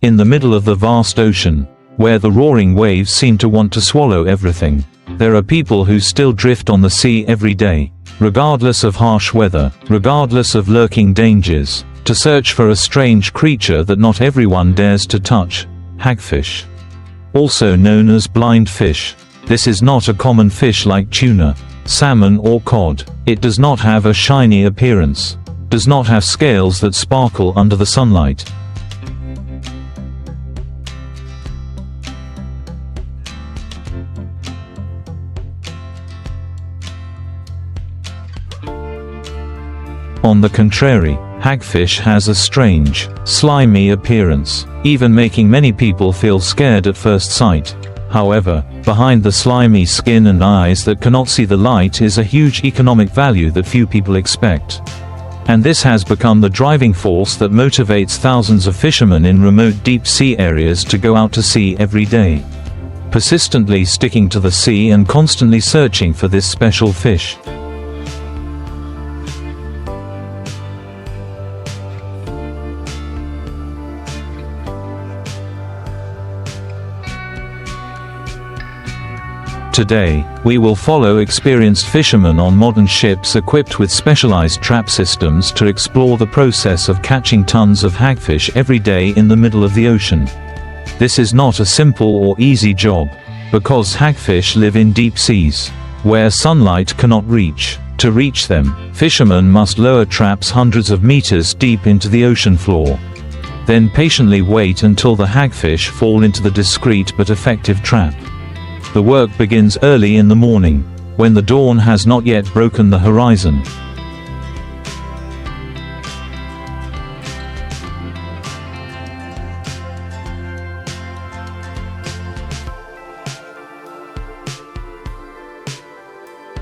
In the middle of the vast ocean, where the roaring waves seem to want to swallow everything, there are people who still drift on the sea every day, regardless of harsh weather, regardless of lurking dangers, to search for a strange creature that not everyone dares to touch: hagfish. Also known as blind fish. This is not a common fish like tuna, salmon or cod. It does not have a shiny appearance, does not have scales that sparkle under the sunlight. On the contrary, hagfish has a strange, slimy appearance, even making many people feel scared at first sight. However, behind the slimy skin and eyes that cannot see the light is a huge economic value that few people expect. And this has become the driving force that motivates thousands of fishermen in remote deep sea areas to go out to sea every day, persistently sticking to the sea and constantly searching for this special fish. Today, we will follow experienced fishermen on modern ships equipped with specialized trap systems to explore the process of catching tons of hagfish every day in the middle of the ocean. This is not a simple or easy job, because hagfish live in deep seas, where sunlight cannot reach. To reach them, fishermen must lower traps hundreds of meters deep into the ocean floor, then patiently wait until the hagfish fall into the discreet but effective trap. The work begins early in the morning, when the dawn has not yet broken the horizon.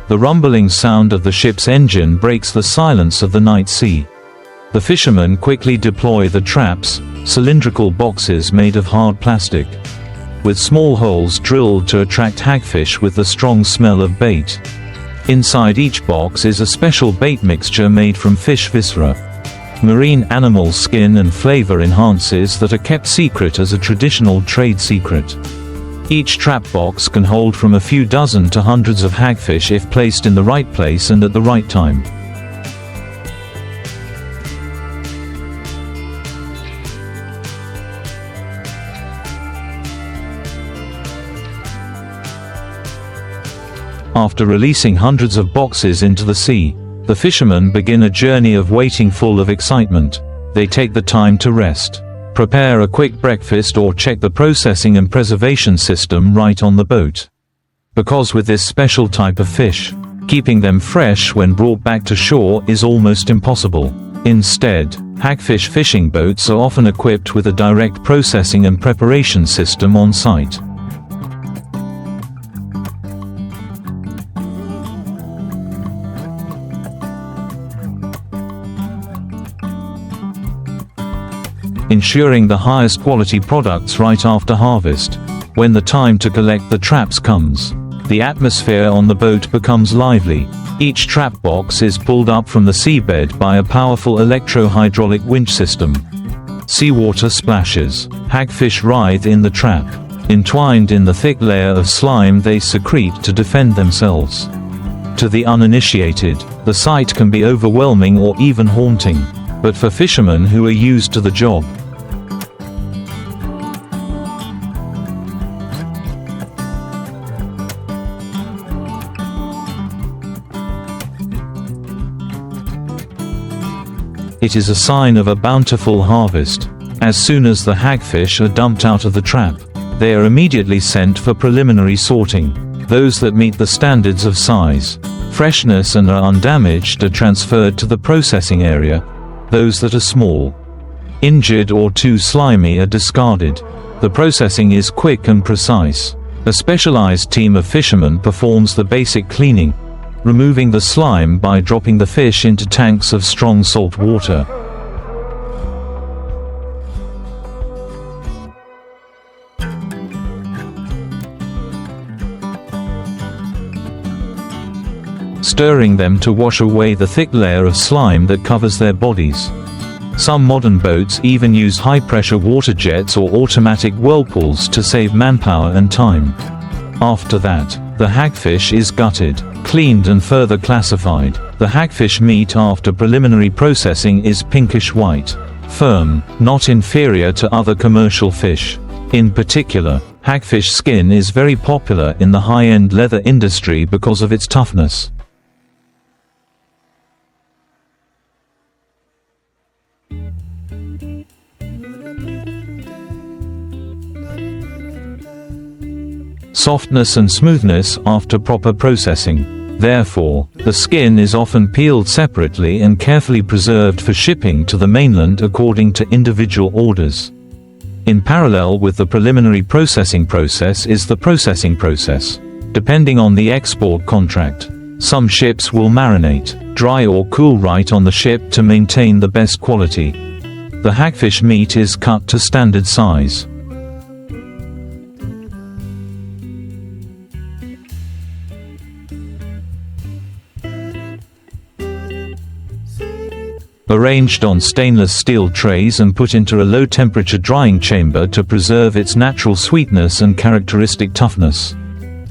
The rumbling sound of the ship's engine breaks the silence of the night sea. The fishermen quickly deploy the traps, cylindrical boxes made of hard plastic, with small holes drilled to attract hagfish with the strong smell of bait. Inside each box is a special bait mixture made from fish viscera, marine animal skin and flavor enhances that are kept secret as a traditional trade secret. Each trap box can hold from a few dozen to hundreds of hagfish if placed in the right place and at the right time. After releasing hundreds of boxes into the sea, the fishermen begin a journey of waiting full of excitement. They take the time to rest, prepare a quick breakfast or check the processing and preservation system right on the boat. Because with this special type of fish, keeping them fresh when brought back to shore is almost impossible. Instead, hagfish fishing boats are often equipped with a direct processing and preparation system on site. Ensuring the highest quality products right after harvest. When the time to collect the traps comes, the atmosphere on the boat becomes lively. Each trap box is pulled up from the seabed by a powerful electro-hydraulic winch system. Seawater splashes. Hagfish writhe in the trap. Entwined in the thick layer of slime they secrete to defend themselves. To the uninitiated, the sight can be overwhelming or even haunting. But for fishermen who are used to the job, it is a sign of a bountiful harvest. As soon as the hagfish are dumped out of the trap, they are immediately sent for preliminary sorting. Those that meet the standards of size, freshness and are undamaged are transferred to the processing area. Those that are small, injured or too slimy are discarded. The processing is quick and precise. A specialized team of fishermen performs the basic cleaning, removing the slime by dropping the fish into tanks of strong salt water. Stirring them to wash away the thick layer of slime that covers their bodies. Some modern boats even use high-pressure water jets or automatic whirlpools to save manpower and time. After that, the hagfish is gutted, cleaned and further classified. The hagfish meat after preliminary processing is pinkish-white, firm, not inferior to other commercial fish. In particular, hagfish skin is very popular in the high-end leather industry because of its toughness. Softness and smoothness after proper processing. Therefore, the skin is often peeled separately and carefully preserved for shipping to the mainland according to individual orders. In parallel with the preliminary processing process is the processing process. Depending on the export contract, some ships will marinate, dry or cool right on the ship to maintain the best quality. The hagfish meat is cut to standard size. Arranged on stainless steel trays and put into a low-temperature drying chamber to preserve its natural sweetness and characteristic toughness.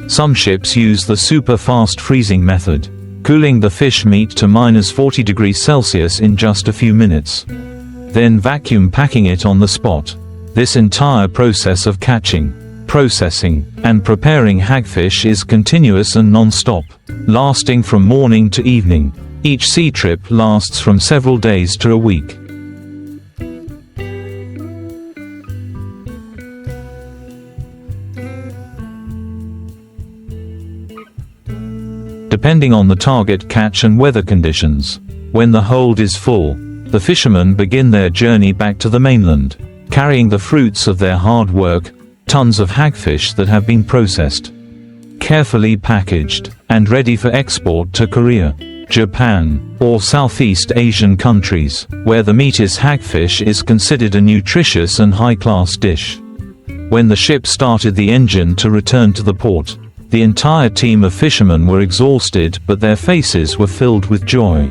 Some ships use the super-fast freezing method, cooling the fish meat to -40 degrees Celsius in just a few minutes. Then vacuum packing it on the spot. This entire process of catching, processing, and preparing hagfish is continuous and non-stop, lasting from morning to evening. Each sea trip lasts from several days to a week. Depending on the target catch and weather conditions. When the hold is full, the fishermen begin their journey back to the mainland, carrying the fruits of their hard work, tons of hagfish that have been processed, carefully packaged, and ready for export to Korea, Japan, or Southeast Asian countries, where the meat hagfish is considered a nutritious and high-class dish. When the ship started the engine to return to the port, the entire team of fishermen were exhausted, but their faces were filled with joy.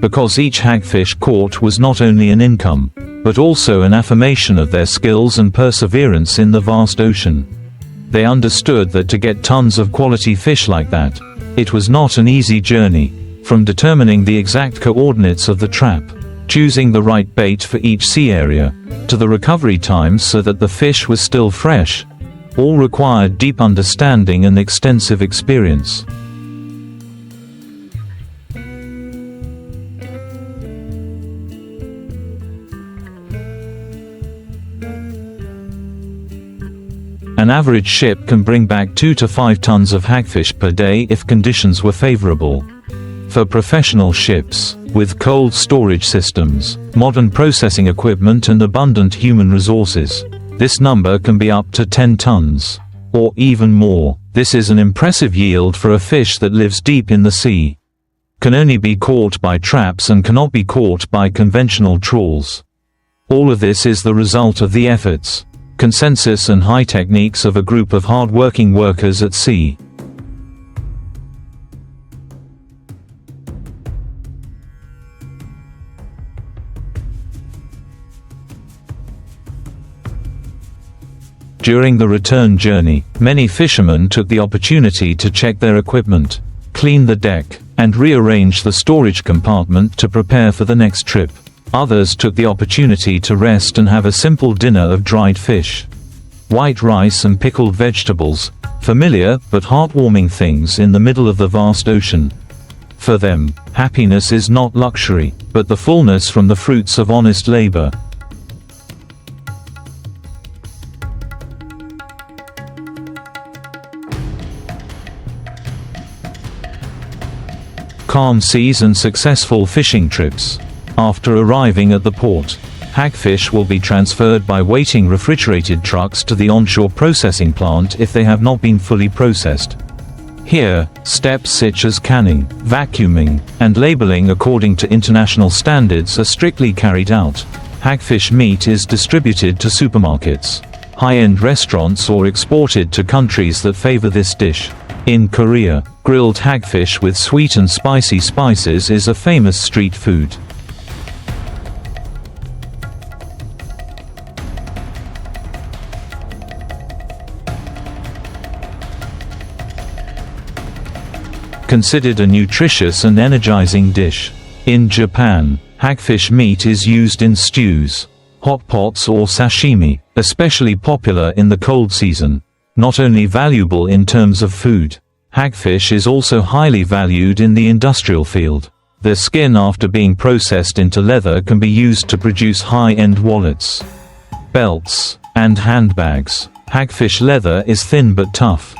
Because each hagfish caught was not only an income, but also an affirmation of their skills and perseverance in the vast ocean. They understood that to get tons of quality fish like that, it was not an easy journey, from determining the exact coordinates of the trap, choosing the right bait for each sea area, to the recovery times so that the fish was still fresh, all required deep understanding and extensive experience. An average ship can bring back 2 to 5 tons of hagfish per day if conditions were favorable. For professional ships, with cold storage systems, modern processing equipment and abundant human resources, this number can be up to 10 tons, or even more. This is an impressive yield for a fish that lives deep in the sea, can only be caught by traps and cannot be caught by conventional trawls. All of this is the result of the efforts, consensus and high techniques of a group of hard-working workers at sea. During the return journey, many fishermen took the opportunity to check their equipment, clean the deck, and rearrange the storage compartment to prepare for the next trip. Others took the opportunity to rest and have a simple dinner of dried fish, white rice and pickled vegetables, familiar but heartwarming things in the middle of the vast ocean. For them, happiness is not luxury, but the fullness from the fruits of honest labor. Calm seas and successful fishing trips. After arriving at the port, hagfish will be transferred by waiting refrigerated trucks to the onshore processing plant if they have not been fully processed. Here, steps such as canning, vacuuming, and labeling according to international standards are strictly carried out. Hagfish meat is distributed to supermarkets, high-end restaurants or exported to countries that favor this dish. In Korea, grilled hagfish with sweet and spicy spices is a famous street food. Considered a nutritious and energizing dish. In Japan, hagfish meat is used in stews, hot pots or sashimi, especially popular in the cold season. Not only valuable in terms of food, hagfish is also highly valued in the industrial field. Their skin after being processed into leather can be used to produce high-end wallets, belts, and handbags. Hagfish leather is thin but tough.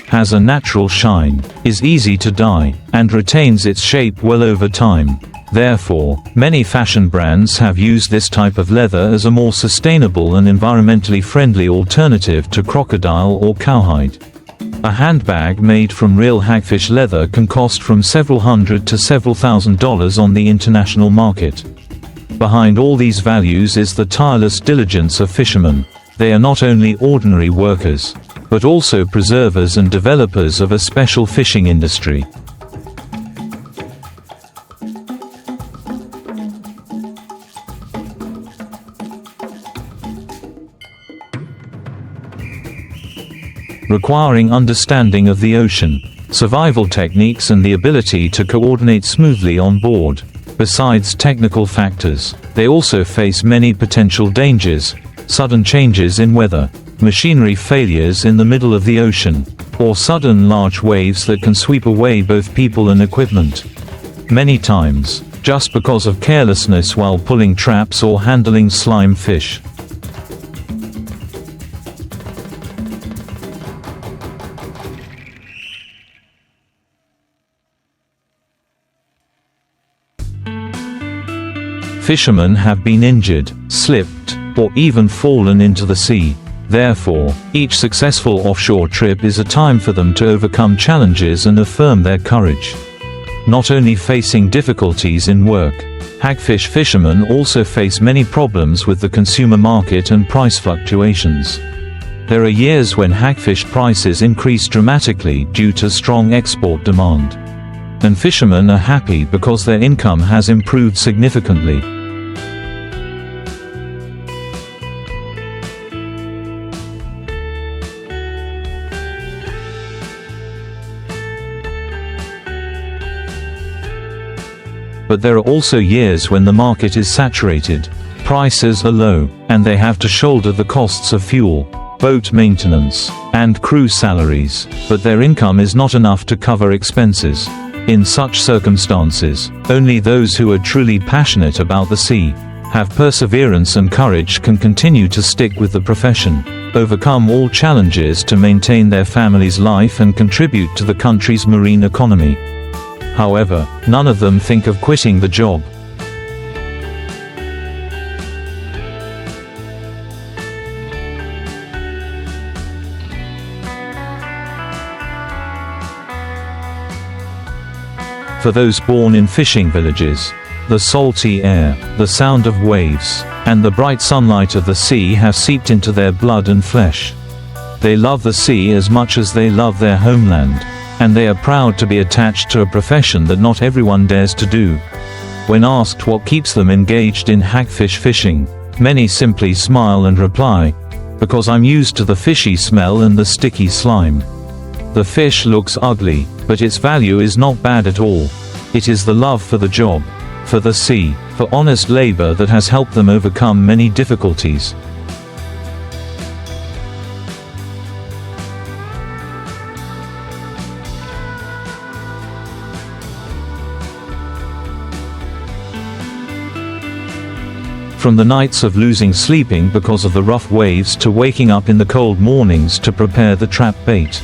Has a natural shine, is easy to dye, and retains its shape well over time. Therefore, many fashion brands have used this type of leather as a more sustainable and environmentally friendly alternative to crocodile or cowhide. A handbag made from real hagfish leather can cost from several hundred to several $1,000s on the international market. Behind all these values is the tireless diligence of fishermen. They are not only ordinary workers, but also preservers and developers of a special fishing industry. Requiring understanding of the ocean, survival techniques and the ability to coordinate smoothly on board. Besides technical factors, they also face many potential dangers: sudden changes in weather, machinery failures in the middle of the ocean, or sudden large waves that can sweep away both people and equipment. Many times, just because of carelessness while pulling traps or handling slime fish. Fishermen have been injured, slipped, or even fallen into the sea. Therefore, each successful offshore trip is a time for them to overcome challenges and affirm their courage. Not only facing difficulties in work, hagfish fishermen also face many problems with the consumer market and price fluctuations. There are years when hagfish prices increase dramatically due to strong export demand. And fishermen are happy because their income has improved significantly. But there are also years when the market is saturated, prices are low, and they have to shoulder the costs of fuel, boat maintenance, and crew salaries, but their income is not enough to cover expenses. In such circumstances, only those who are truly passionate about the sea, have perseverance and courage can continue to stick with the profession, overcome all challenges to maintain their family's life and contribute to the country's marine economy. However, none of them think of quitting the job. For those born in fishing villages, the salty air, the sound of waves, and the bright sunlight of the sea have seeped into their blood and flesh. They love the sea as much as they love their homeland, and they are proud to be attached to a profession that not everyone dares to do. When asked what keeps them engaged in hagfish fishing, many simply smile and reply, "Because I'm used to the fishy smell and the sticky slime." The fish looks ugly, but its value is not bad at all. It is the love for the job, for the sea, for honest labor that has helped them overcome many difficulties. From the nights of losing sleeping because of the rough waves to waking up in the cold mornings to prepare the trap bait.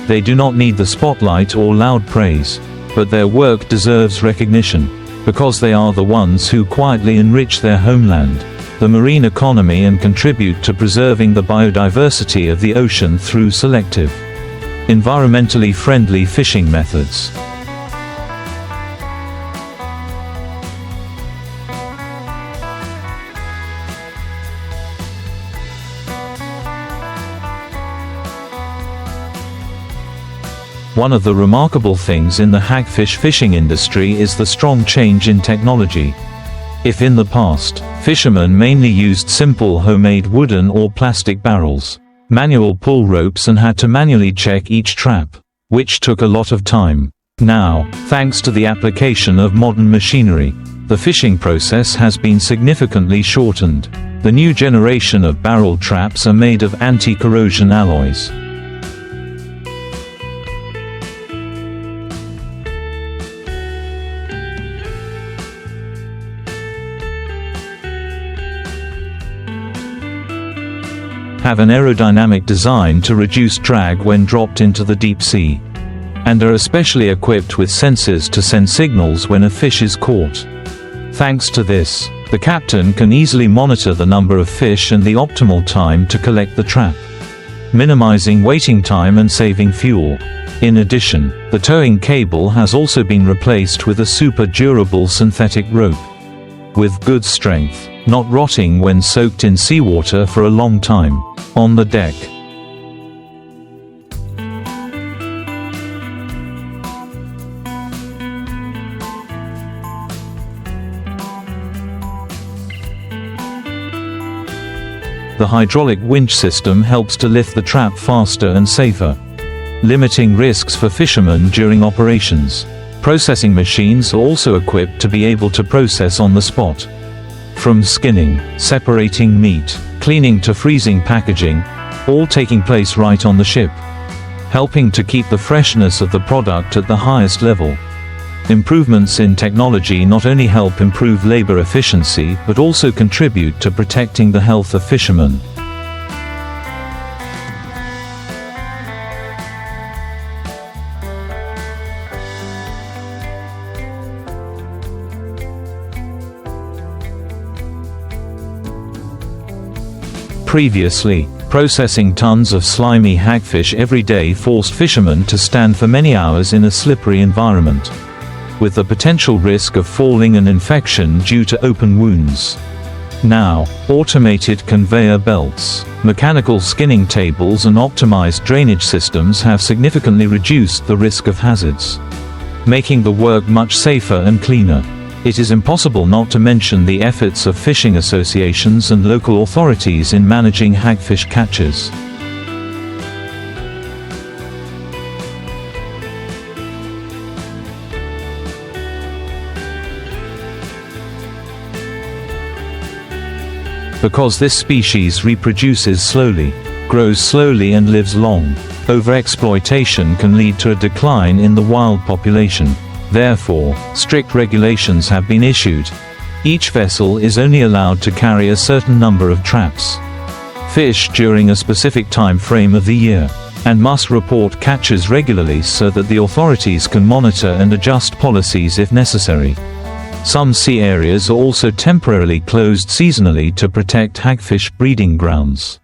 They do not need the spotlight or loud praise, but their work deserves recognition, because they are the ones who quietly enrich their homeland, the marine economy, and contribute to preserving the biodiversity of the ocean through selective Environmentally friendly fishing methods. One of the remarkable things in the hagfish fishing industry is the strong change in technology. If in the past, fishermen mainly used simple homemade wooden or plastic barrels, manual pull ropes and had to manually check each trap, which took a lot of time. Now, thanks to the application of modern machinery, the fishing process has been significantly shortened. The new generation of barrel traps are made of anti-corrosion alloys. Have an aerodynamic design to reduce drag when dropped into the deep sea, and are especially equipped with sensors to send signals when a fish is caught. Thanks to this, the captain can easily monitor the number of fish and the optimal time to collect the trap, minimizing waiting time and saving fuel. In addition, the towing cable has also been replaced with a super durable synthetic rope, with good strength, not rotting when soaked in seawater for a long time. On the deck. The hydraulic winch system helps to lift the trap faster and safer, limiting risks for fishermen during operations. Processing machines are also equipped to be able to process on the spot. From skinning, separating meat, cleaning to freezing packaging, all taking place right on the ship, helping to keep the freshness of the product at the highest level. Improvements in technology not only help improve labor efficiency but also contribute to protecting the health of fishermen. Previously, processing tons of slimy hagfish every day forced fishermen to stand for many hours in a slippery environment, with the potential risk of falling and infection due to open wounds. Now, automated conveyor belts, mechanical skinning tables and optimized drainage systems have significantly reduced the risk of hazards, making the work much safer and cleaner. It is impossible not to mention the efforts of fishing associations and local authorities in managing hagfish catches. Because this species reproduces slowly, grows slowly and lives long, overexploitation can lead to a decline in the wild population. Therefore, strict regulations have been issued. Each vessel is only allowed to carry a certain number of traps, fish during a specific time frame of the year, and must report catches regularly so that the authorities can monitor and adjust policies if necessary. Some sea areas are also temporarily closed seasonally to protect hagfish breeding grounds.